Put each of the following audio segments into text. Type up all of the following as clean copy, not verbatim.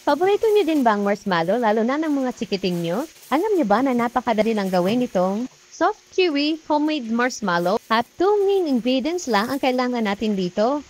Paborito niyo din ba ang marshmallow, lalo na ng mga chikiting niyo? Alam niyo ba na napakadali lang gawin itong soft, chewy, homemade marshmallow at 2 main ingredients lang ang kailangan natin dito.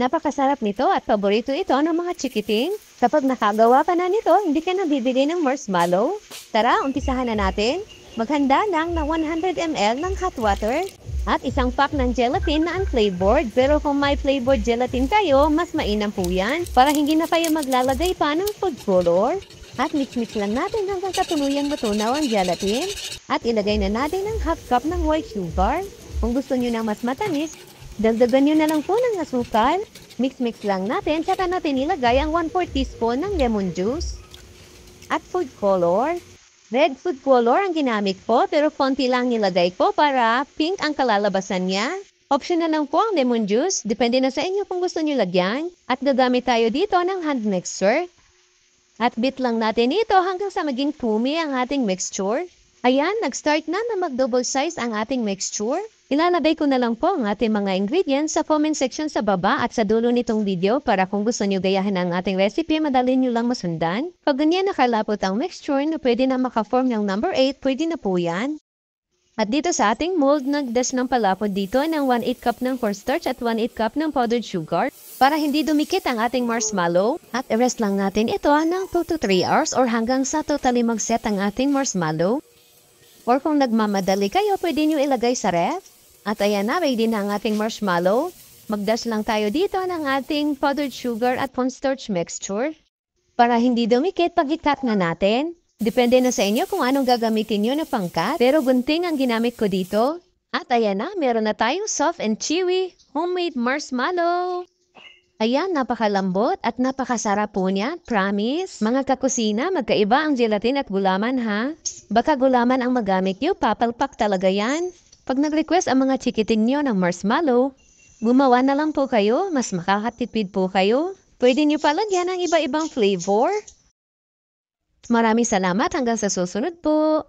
Napakasarap nito at paborito ito ng mga chikiting. Kapag nakagawa ka na nito, hindi ka na bibili ng marshmallow. Tara, umpisahan na natin. Maghanda lang ng 100 ml ng hot water at isang pack ng gelatin na unflavored. Pero kung may flavored gelatin kayo, mas mainam po yan para hindi na kayo maglalagay pa ng food color. At mix-mix lang natin hanggang sa tuluyang matunaw ang gelatin. At ilagay na natin ang half cup ng white sugar. Kung gusto nyo na mas matamis, dagdagan nyo na lang po ng asukal. Mix-mix lang natin, tsaka natin ilagay ang 1/4 teaspoon ng lemon juice. At food color. Red food color ang ginamit ko, pero konti lang nilagay ko para pink ang kalalabasan niya. Optional lang po ang lemon juice, depende na sa inyo kung gusto nyo lagyan. At gagamit tayo dito ng hand mixer. At beat lang natin ito hanggang sa maging foamy ang ating mixture. Ayan, nag-start na mag-double size ang ating mixture. Ilalagay ko na lang po ang ating mga ingredients sa comment section sa baba at sa dulo nitong video para kung gusto nyo gayahin ang ating recipe, madali nyo lang masundan. Pag ganyan nakalapot ang mixture na pwede na makaform ng number 8, pwede na po yan. At dito sa ating mold, nagdash ng palapot dito ng 1/8 cup ng cornstarch at 1/8 cup ng powdered sugar para hindi dumikit ang ating marshmallow. At i-rest lang natin ito ng 2 to 3 hours or hanggang sa totally mag-set ang ating marshmallow. Or kung nagmamadali kayo, pwede nyo ilagay sa ref. At ayan na, ready na ang ating marshmallow. Magdash lang tayo dito ng ating powdered sugar at cornstarch mixture. Para hindi dumikit, pag-ikat na natin. Depende na sa inyo kung anong gagamitin nyo na pangkat. Pero gunting ang ginamit ko dito. At ayan na, meron na tayong soft and chewy homemade marshmallow. Ayan, napakalambot at napakasarap po niya, promise. Mga kakusina, magkaiba ang gelatin at gulaman ha. Baka gulaman ang magamit nyo, papalpak talaga yan. Pag nag-request ang mga chikiting nyo ng marshmallow, gumawa na lang po kayo, mas makakatipid po kayo. Pwede nyo palagyan ng iba-ibang flavor. Maraming salamat hanggang sa susunod po.